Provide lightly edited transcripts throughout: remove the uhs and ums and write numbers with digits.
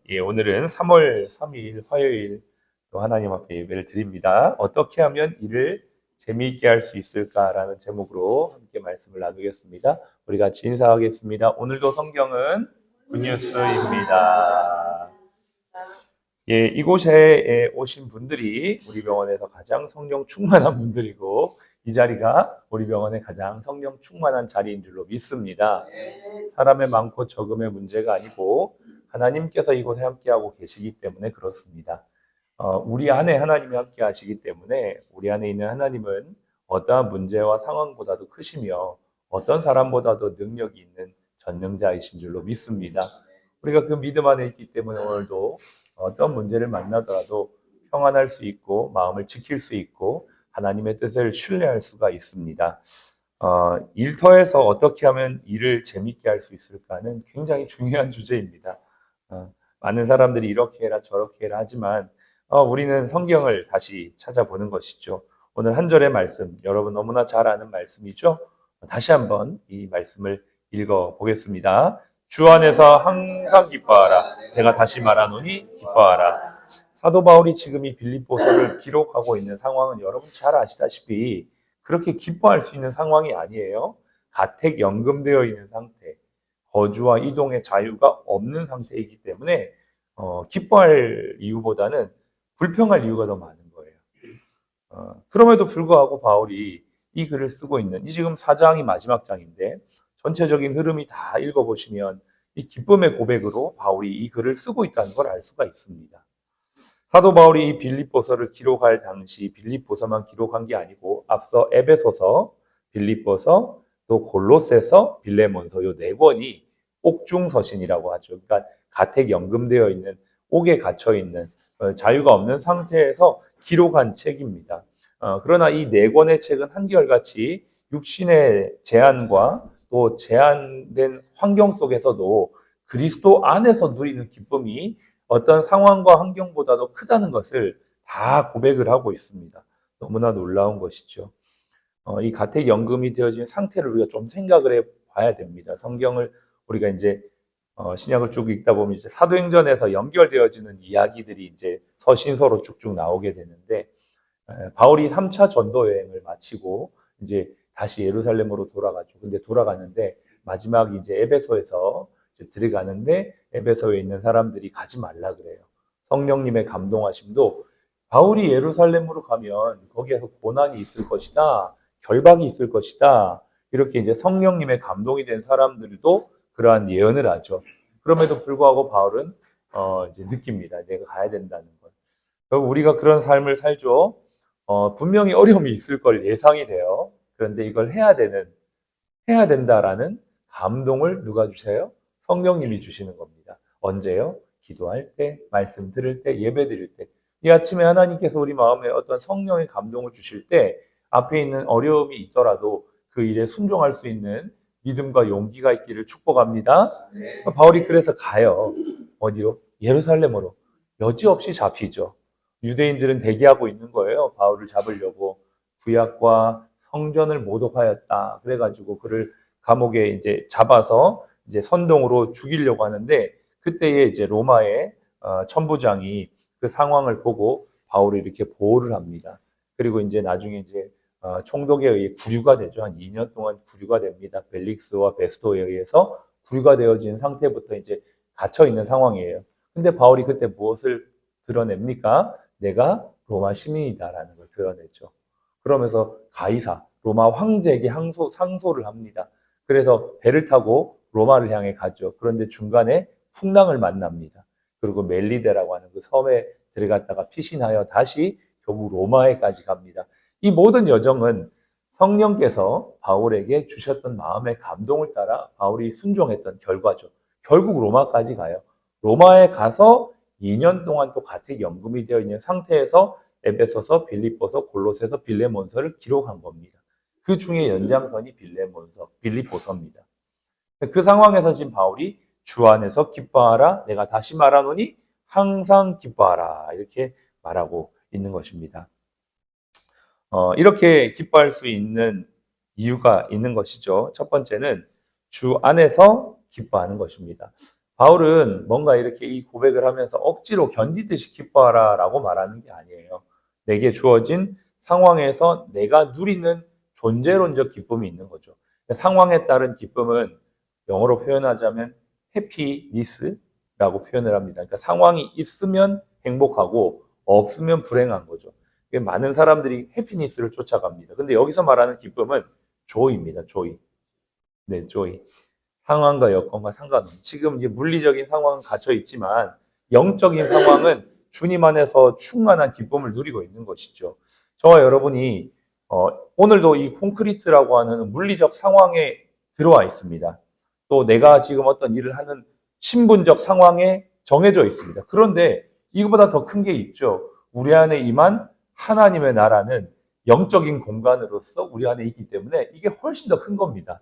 예, 오늘은 3월 3일 화요일 또 하나님 앞에 예배를 드립니다. 어떻게 하면 일을 재미있게 할 수 있을까라는 제목으로 함께 말씀을 나누겠습니다. 우리 같이 인사하겠습니다. 오늘도 성경은 굿뉴스입니다. 예, 이곳에 오신 분들이 우리 병원에서 가장 성령 충만한 분들이고 이 자리가 우리 병원의 가장 성령 충만한 자리인 줄로 믿습니다. 사람의 많고 적음의 문제가 아니고 하나님께서 이곳에 함께하고 계시기 때문에 그렇습니다. 우리 안에 하나님이 함께 하시기 때문에 우리 안에 있는 하나님은 어떠한 문제와 상황보다도 크시며 어떤 사람보다도 능력이 있는 전능자이신 줄로 믿습니다. 우리가 그 믿음 안에 있기 때문에 오늘도 어떤 문제를 만나더라도 평안할 수 있고 마음을 지킬 수 있고 하나님의 뜻을 신뢰할 수가 있습니다. 일터에서 어떻게 하면 일을 재밌게 할 수 있을까는 굉장히 중요한 주제입니다. 많은 사람들이 이렇게 해라 저렇게 해라 하지만 우리는 성경을 다시 찾아보는 것이죠. 오늘 한 절의 말씀, 여러분 너무나 잘 아는 말씀이죠. 다시 한번 이 말씀을 읽어보겠습니다. 주 안에서 항상 기뻐하라. 내가 다시 말하노니 기뻐하라. 사도 바울이 지금 이 빌립보서를 기록하고 있는 상황은 여러분 잘 아시다시피 그렇게 기뻐할 수 있는 상황이 아니에요. 가택 연금되어 있는 상태, 거주와 이동의 자유가 없는 상태이기 때문에 기뻐할 이유보다는 불평할 이유가 더 많은 거예요. 그럼에도 불구하고 바울이 이 글을 쓰고 있는 이 지금 4장이 마지막 장인데 전체적인 흐름이 다 읽어보시면 이 기쁨의 고백으로 바울이 이 글을 쓰고 있다는 걸 알 수가 있습니다. 사도 바울이 이 빌립보서를 기록할 당시 빌립보서만 기록한 게 아니고 앞서 에베소서, 빌립보서, 또 골로새서, 빌레몬서 요 네 권이 옥중서신이라고 하죠. 그러니까 가택 연금되어 있는 옥에 갇혀 있는 자유가 없는 상태에서 기록한 책입니다. 그러나 이 네 권의 책은 한결같이 육신의 제한과 또 제한된 환경 속에서도 그리스도 안에서 누리는 기쁨이 어떤 상황과 환경보다도 크다는 것을 다 고백을 하고 있습니다. 너무나 놀라운 것이죠. 이 가택연금이 되어진 상태를 우리가 좀 생각을 해 봐야 됩니다. 성경을 우리가 이제 신약을 쭉 읽다 보면 이제 사도행전에서 연결되어지는 이야기들이 이제 서신서로 쭉쭉 나오게 되는데 바울이 3차 전도 여행을 마치고 이제 다시 예루살렘으로 돌아가죠. 근데 돌아가는데 마지막 이제 에베소에서 이제 들어가는데 에베소에 있는 사람들이 가지 말라 그래요. 성령님의 감동하심도 바울이 예루살렘으로 가면 거기에서 고난이 있을 것이다. 결박이 있을 것이다. 이렇게 이제 성령님의 감동이 된 사람들도 그러한 예언을 하죠. 그럼에도 불구하고 바울은 이제 느낍니다. 내가 가야 된다는 것. 결국 우리가 그런 삶을 살죠. 분명히 어려움이 있을 걸 예상이 돼요. 그런데 이걸 해야 된다라는 감동을 누가 주세요? 성령님이 주시는 겁니다. 언제요? 기도할 때, 말씀 들을 때, 예배 드릴 때. 이 아침에 하나님께서 우리 마음에 어떤 성령의 감동을 주실 때 앞에 있는 어려움이 있더라도 그 일에 순종할 수 있는 믿음과 용기가 있기를 축복합니다. 바울이 그래서 가요. 어디로? 예루살렘으로. 여지없이 잡히죠. 유대인들은 대기하고 있는 거예요. 바울을 잡으려고. 구약과 성전을 모독하였다. 그래가지고 그를 감옥에 이제 잡아서 이제 선동으로 죽이려고 하는데 그때에 이제 로마의 천부장이 그 상황을 보고 바울을 이렇게 보호를 합니다. 그리고 이제 나중에 이제 총독에 의해 구류가 되죠. 한 2년 동안 구류가 됩니다. 벨릭스와 베스토에 의해서 구류가 되어진 상태부터 이제 갇혀 있는 상황이에요. 근데 바울이 그때 무엇을 드러냅니까? 내가 로마 시민이다라는 걸 드러냈죠. 그러면서 가이사, 로마 황제에게 상소를 합니다. 그래서 배를 타고 로마를 향해 가죠. 그런데 중간에 풍랑을 만납니다. 그리고 멜리데라고 하는 그 섬에 들어갔다가 피신하여 다시 결국 로마에까지 갑니다. 이 모든 여정은 성령께서 바울에게 주셨던 마음의 감동을 따라 바울이 순종했던 결과죠. 결국 로마까지 가요. 로마에 가서 2년 동안 또 가택연금이 되어 있는 상태에서 에베소서, 빌립보서, 골로새서, 빌레몬서를 기록한 겁니다. 그 중에 연장선이 빌립보서입니다. 그 상황에서 지금 바울이 주 안에서 기뻐하라, 내가 다시 말하노니 항상 기뻐하라 이렇게 말하고 있는 것입니다. 이렇게 기뻐할 수 있는 이유가 있는 것이죠. 첫 번째는 주 안에서 기뻐하는 것입니다. 바울은 뭔가 이렇게 이 고백을 하면서 억지로 견디듯이 기뻐하라 라고 말하는 게 아니에요. 내게 주어진 상황에서 내가 누리는 존재론적 기쁨이 있는 거죠. 상황에 따른 기쁨은 영어로 표현하자면 해피니스라고 표현을 합니다. 그러니까 상황이 있으면 행복하고 없으면 불행한 거죠. 많은 사람들이 해피니스를 쫓아갑니다. 근데 여기서 말하는 기쁨은 조이입니다. 조이. 네, 조이. 상황과 여건과 상관없이 지금 이제 물리적인 상황은 갇혀 있지만 영적인 상황은 주님 안에서 충만한 기쁨을 누리고 있는 것이죠. 저와 여러분이 오늘도 이 콘크리트라고 하는 물리적 상황에 들어와 있습니다. 또 내가 지금 어떤 일을 하는 신분적 상황에 정해져 있습니다. 그런데 이거보다 더 큰 게 있죠. 우리 안에 임한 하나님의 나라는 영적인 공간으로서 우리 안에 있기 때문에 이게 훨씬 더 큰 겁니다.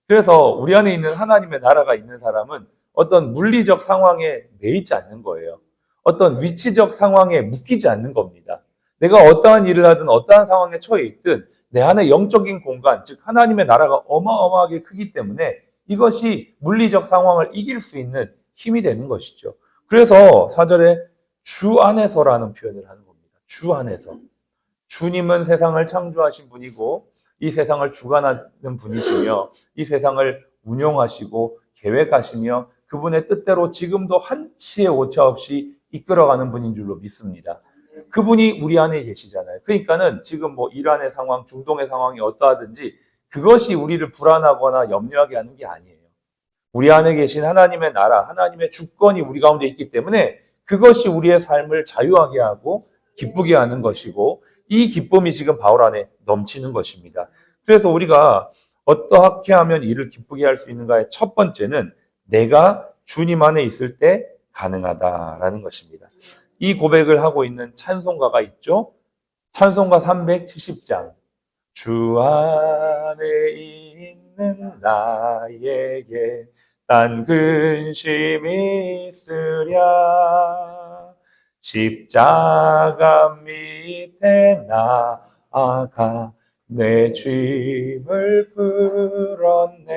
그래서 우리 안에 있는 하나님의 나라가 있는 사람은 어떤 물리적 상황에 매이지 않는 거예요. 어떤 위치적 상황에 묶이지 않는 겁니다. 내가 어떠한 일을 하든 어떠한 상황에 처해 있든 내 안에 영적인 공간, 즉 하나님의 나라가 어마어마하게 크기 때문에 이것이 물리적 상황을 이길 수 있는 힘이 되는 것이죠. 그래서 4절에 주 안에서라는 표현을 하는 겁니다. 주 안에서. 주님은 세상을 창조하신 분이고 이 세상을 주관하는 분이시며 이 세상을 운용하시고 계획하시며 그분의 뜻대로 지금도 한치의 오차 없이 이끌어가는 분인 줄로 믿습니다. 그분이 우리 안에 계시잖아요. 그러니까는 지금 뭐 이란의 상황, 중동의 상황이 어떠하든지 그것이 우리를 불안하거나 염려하게 하는 게 아니에요. 우리 안에 계신 하나님의 나라, 하나님의 주권이 우리 가운데 있기 때문에 그것이 우리의 삶을 자유하게 하고 기쁘게 하는 것이고 이 기쁨이 지금 바울 안에 넘치는 것입니다. 그래서 우리가 어떻게 하면 이를 기쁘게 할 수 있는가의 첫 번째는 내가 주님 안에 있을 때 가능하다라는 것입니다. 이 고백을 하고 있는 찬송가가 있죠. 찬송가 370장. 주 안에 있는 나에게 난 근심이 있으랴. 십자가 밑에 나아가 내 짐을 풀었네.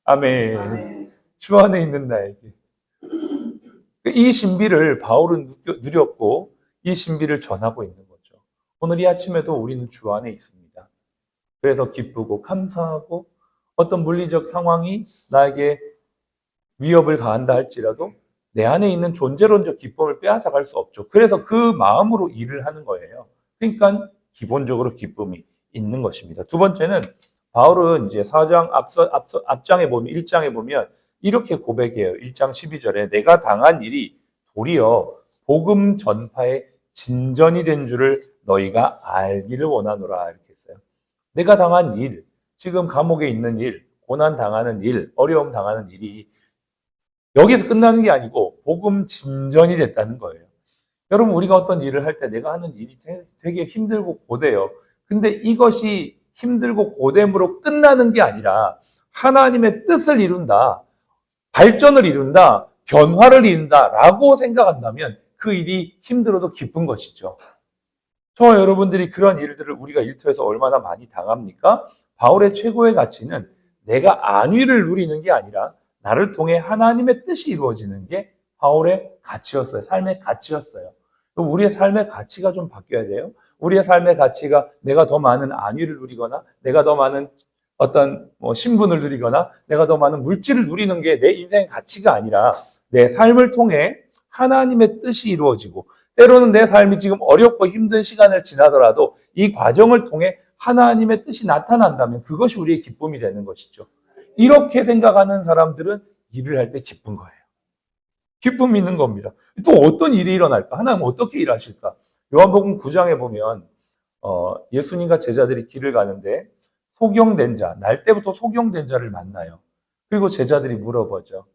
아멘. 아멘. 주 안에 있는 나에게. 이 신비를 바울은 누렸고 이 신비를 전하고 있는 거죠. 오늘 이 아침에도 우리는 주 안에 있습니다. 그래서 기쁘고 감사하고 어떤 물리적 상황이 나에게 위협을 가한다 할지라도 내 안에 있는 존재론적 기쁨을 빼앗아갈 수 없죠. 그래서 그 마음으로 일을 하는 거예요. 그러니까 기본적으로 기쁨이 있는 것입니다. 두 번째는 바울은 이제 4장 앞장에 보면 1장에 보면 이렇게 고백해요. 1장 12절에 내가 당한 일이 도리어 복음 전파의 진전이 된 줄을 너희가 알기를 원하노라 이렇게 했어요. 내가 당한 일, 지금 감옥에 있는 일, 고난 당하는 일, 어려움 당하는 일이 여기서 끝나는 게 아니고 복음 진전이 됐다는 거예요. 여러분 우리가 어떤 일을 할 때 내가 하는 일이 되게 힘들고 고돼요. 근데 이것이 힘들고 고됨으로 끝나는 게 아니라 하나님의 뜻을 이룬다, 발전을 이룬다, 변화를 이룬다라고 생각한다면 그 일이 힘들어도 기쁜 것이죠. 저와 여러분들이 그런 일들을 우리가 일터에서 얼마나 많이 당합니까? 바울의 최고의 가치는 내가 안위를 누리는 게 아니라 나를 통해 하나님의 뜻이 이루어지는 게 바울의 가치였어요. 삶의 가치였어요. 우리의 삶의 가치가 좀 바뀌어야 돼요. 우리의 삶의 가치가 내가 더 많은 안위를 누리거나 내가 더 많은 어떤 신분을 누리거나 내가 더 많은 물질을 누리는 게 내 인생의 가치가 아니라 내 삶을 통해 하나님의 뜻이 이루어지고 때로는 내 삶이 지금 어렵고 힘든 시간을 지나더라도 이 과정을 통해 하나님의 뜻이 나타난다면 그것이 우리의 기쁨이 되는 것이죠. 이렇게 생각하는 사람들은 일을 할 때 기쁜 거예요. 기쁨이 있는 겁니다. 또 어떤 일이 일어날까? 하나님은 어떻게 일하실까? 요한복음 9장에 보면 예수님과 제자들이 길을 가는데 소경된 자, 날 때부터 소경된 자를 만나요. 그리고 제자들이 물어보죠.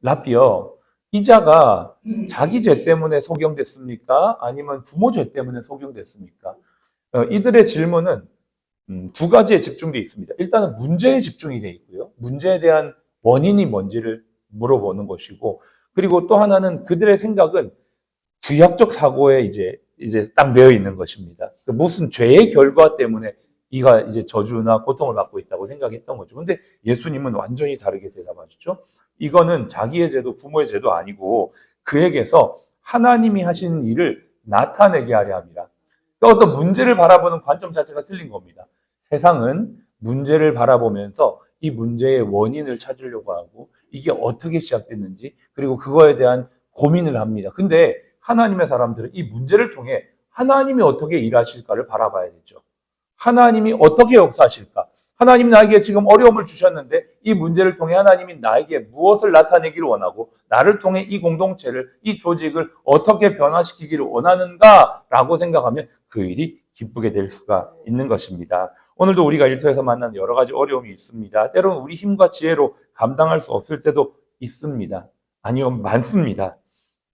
라비어, 이 자가 자기 죄 때문에 소경됐습니까? 아니면 부모 죄 때문에 소경됐습니까? 이들의 질문은 두 가지에 집중되어 있습니다. 일단은 문제에 집중이 되어 있고요. 문제에 대한 원인이 뭔지를 물어보는 것이고, 그리고 또 하나는 그들의 생각은 구약적 사고에 이제 딱 매여 있는 것입니다. 무슨 죄의 결과 때문에 이가 이제 저주나 고통을 받고 있다고 생각했던 거죠. 근데 예수님은 완전히 다르게 대답하시죠. 이거는 자기의 죄도 부모의 죄도 아니고 그에게서 하나님이 하시는 일을 나타내게 하려 합니다. 그러니까 어떤 문제를 바라보는 관점 자체가 틀린 겁니다. 세상은 문제를 바라보면서 이 문제의 원인을 찾으려고 하고 이게 어떻게 시작됐는지 그리고 그거에 대한 고민을 합니다. 근데 하나님의 사람들은 이 문제를 통해 하나님이 어떻게 일하실까를 바라봐야 되죠. 하나님이 어떻게 역사하실까? 하나님 나에게 지금 어려움을 주셨는데 이 문제를 통해 하나님이 나에게 무엇을 나타내기를 원하고 나를 통해 이 공동체를, 이 조직을 어떻게 변화시키기를 원하는가라고 생각하면 그 일이 기쁘게 될 수가 있는 것입니다. 오늘도 우리가 일터에서 만나는 여러 가지 어려움이 있습니다. 때로는 우리 힘과 지혜로 감당할 수 없을 때도 있습니다. 아니요, 많습니다.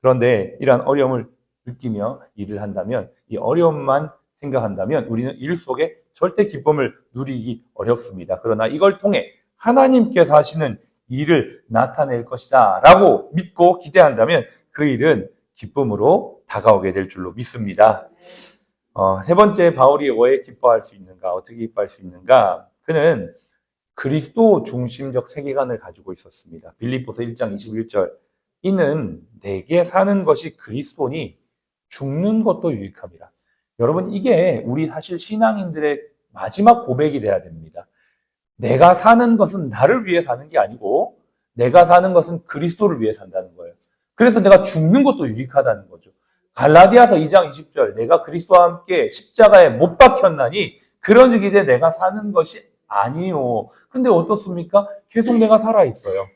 그런데 이러한 어려움을 느끼며 일을 한다면 이 어려움만 생각한다면 우리는 일 속에 절대 기쁨을 누리기 어렵습니다. 그러나 이걸 통해 하나님께서 하시는 일을 나타낼 것이다 라고 믿고 기대한다면 그 일은 기쁨으로 다가오게 될 줄로 믿습니다. 세 번째, 바울이 왜 기뻐할 수 있는가? 어떻게 기뻐할 수 있는가? 그는 그리스도 중심적 세계관을 가지고 있었습니다. 빌립보서 1장 21절 이는 내게 사는 것이 그리스도니 죽는 것도 유익함이라. 여러분, 이게 우리 사실 신앙인들의 마지막 고백이 돼야 됩니다. 내가 사는 것은 나를 위해 사는 게 아니고 내가 사는 것은 그리스도를 위해 산다는 거예요. 그래서 내가 죽는 것도 유익하다는 거죠. 갈라디아서 2장 20절 내가 그리스도와 함께 십자가에 못 박혔나니 그런즉 이제 내가 사는 것이 아니요. 근데 어떻습니까? 계속 내가 살아있어요.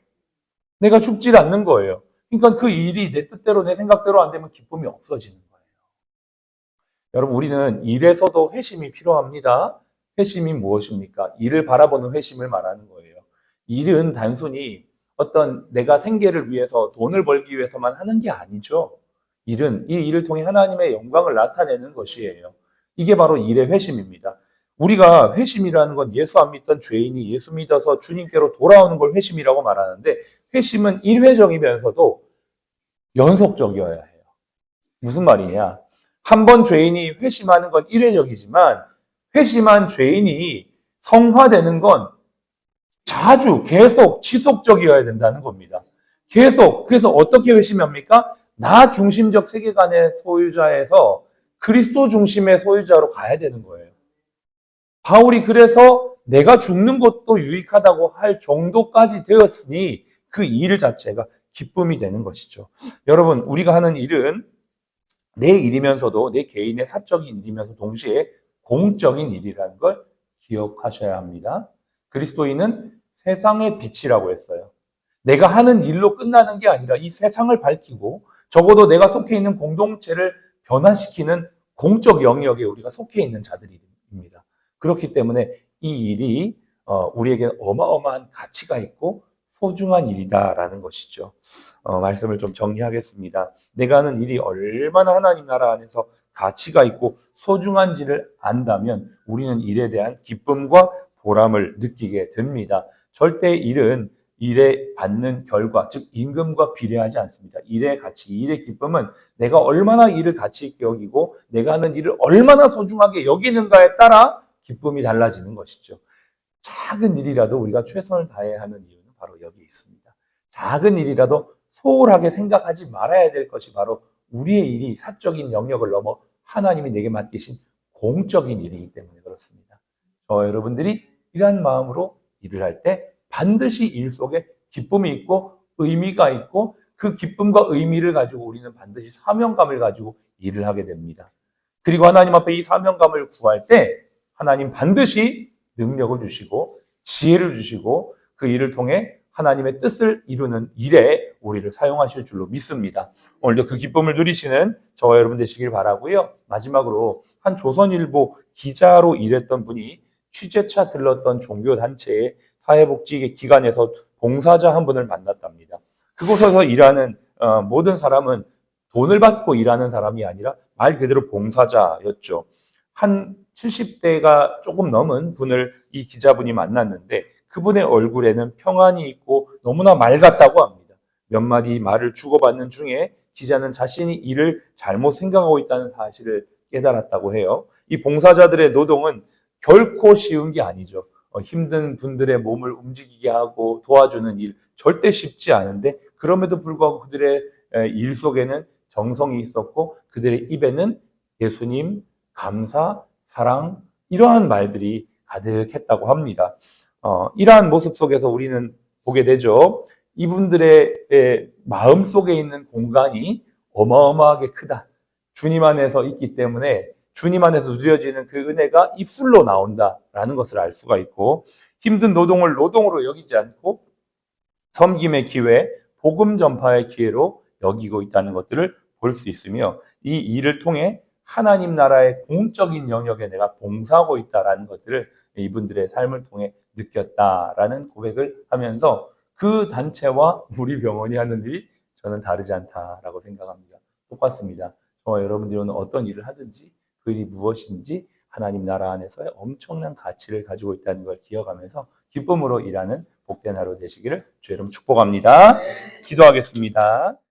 내가 죽질 않는 거예요. 그러니까 그 일이 내 뜻대로 내 생각대로 안 되면 기쁨이 없어지는 거예요. 여러분, 우리는 일에서도 회심이 필요합니다. 회심이 무엇입니까? 일을 바라보는 회심을 말하는 거예요. 일은 단순히 어떤 내가 생계를 위해서 돈을 벌기 위해서만 하는 게 아니죠. 일은 이 일을 통해 하나님의 영광을 나타내는 것이에요. 이게 바로 일의 회심입니다. 우리가 회심이라는 건 예수 안 믿던 죄인이 예수 믿어서 주님께로 돌아오는 걸 회심이라고 말하는데 회심은 일회적이면서도 연속적이어야 해요. 무슨 말이냐? 한 번 죄인이 회심하는 건 일회적이지만 회심한 죄인이 성화되는 건 자주 계속 지속적이어야 된다는 겁니다. 계속. 그래서 어떻게 회심합니까? 나 중심적 세계관의 소유자에서 그리스도 중심의 소유자로 가야 되는 거예요. 바울이 그래서 내가 죽는 것도 유익하다고 할 정도까지 되었으니 그 일 자체가 기쁨이 되는 것이죠. 여러분, 우리가 하는 일은 내 일이면서도 내 개인의 사적인 일이면서 동시에 공적인 일이라는 걸 기억하셔야 합니다. 그리스도인은 세상의 빛이라고 했어요. 내가 하는 일로 끝나는 게 아니라 이 세상을 밝히고 적어도 내가 속해 있는 공동체를 변화시키는 공적 영역에 우리가 속해 있는 자들입니다. 그렇기 때문에 이 일이 우리에게 어마어마한 가치가 있고 소중한 일이다라는 것이죠. 말씀을 좀 정리하겠습니다. 내가 하는 일이 얼마나 하나님 나라 안에서 가치가 있고 소중한지를 안다면 우리는 일에 대한 기쁨과 보람을 느끼게 됩니다. 절대 일은 일에 받는 결과, 즉 임금과 비례하지 않습니다. 일의 가치, 일의 기쁨은 내가 얼마나 일을 가치 있게 여기고 내가 하는 일을 얼마나 소중하게 여기는가에 따라 기쁨이 달라지는 것이죠. 작은 일이라도 우리가 최선을 다해야 하는 이유는 바로 여기에 있습니다. 작은 일이라도 소홀하게 생각하지 말아야 될 것이 바로 우리의 일이 사적인 영역을 넘어 하나님이 내게 맡기신 공적인 일이기 때문에 그렇습니다. 여러분들이 이러한 마음으로 일을 할 때 반드시 일 속에 기쁨이 있고 의미가 있고 그 기쁨과 의미를 가지고 우리는 반드시 사명감을 가지고 일을 하게 됩니다. 그리고 하나님 앞에 이 사명감을 구할 때 하나님 반드시 능력을 주시고 지혜를 주시고 그 일을 통해 하나님의 뜻을 이루는 일에 우리를 사용하실 줄로 믿습니다. 오늘도 그 기쁨을 누리시는 저와 여러분 되시길 바라고요. 마지막으로 한 조선일보 기자로 일했던 분이 취재차 들렀던 종교단체의 사회복지 기관에서 봉사자 한 분을 만났답니다. 그곳에서 일하는 모든 사람은 돈을 받고 일하는 사람이 아니라 말 그대로 봉사자였죠. 한 70대가 조금 넘은 분을 이 기자분이 만났는데 그분의 얼굴에는 평안이 있고 너무나 맑았다고 합니다. 몇 마디 말을 주고받는 중에 기자는 자신이 일을 잘못 생각하고 있다는 사실을 깨달았다고 해요. 이 봉사자들의 노동은 결코 쉬운 게 아니죠. 힘든 분들의 몸을 움직이게 하고 도와주는 일 절대 쉽지 않은데 그럼에도 불구하고 그들의 일 속에는 정성이 있었고 그들의 입에는 예수님, 감사, 사랑 이러한 말들이 가득했다고 합니다. 이러한 모습 속에서 우리는 보게 되죠. 이분들의 마음 속에 있는 공간이 어마어마하게 크다. 주님 안에서 있기 때문에 주님 안에서 누려지는 그 은혜가 입술로 나온다라는 것을 알 수가 있고 힘든 노동을 노동으로 여기지 않고 섬김의 기회, 복음 전파의 기회로 여기고 있다는 것들을 볼 수 있으며 이 일을 통해 하나님 나라의 공적인 영역에 내가 봉사하고 있다라는 것들을 이분들의 삶을 통해 느꼈다라는 고백을 하면서 그 단체와 우리 병원이 하는 일이 저는 다르지 않다라고 생각합니다. 똑같습니다. 저와 여러분들이 오늘 어떤 일을 하든지 그 일이 무엇인지 하나님 나라 안에서의 엄청난 가치를 가지고 있다는 걸 기억하면서 기쁨으로 일하는 복된 하루 되시기를 주의 이름 축복합니다. 기도하겠습니다.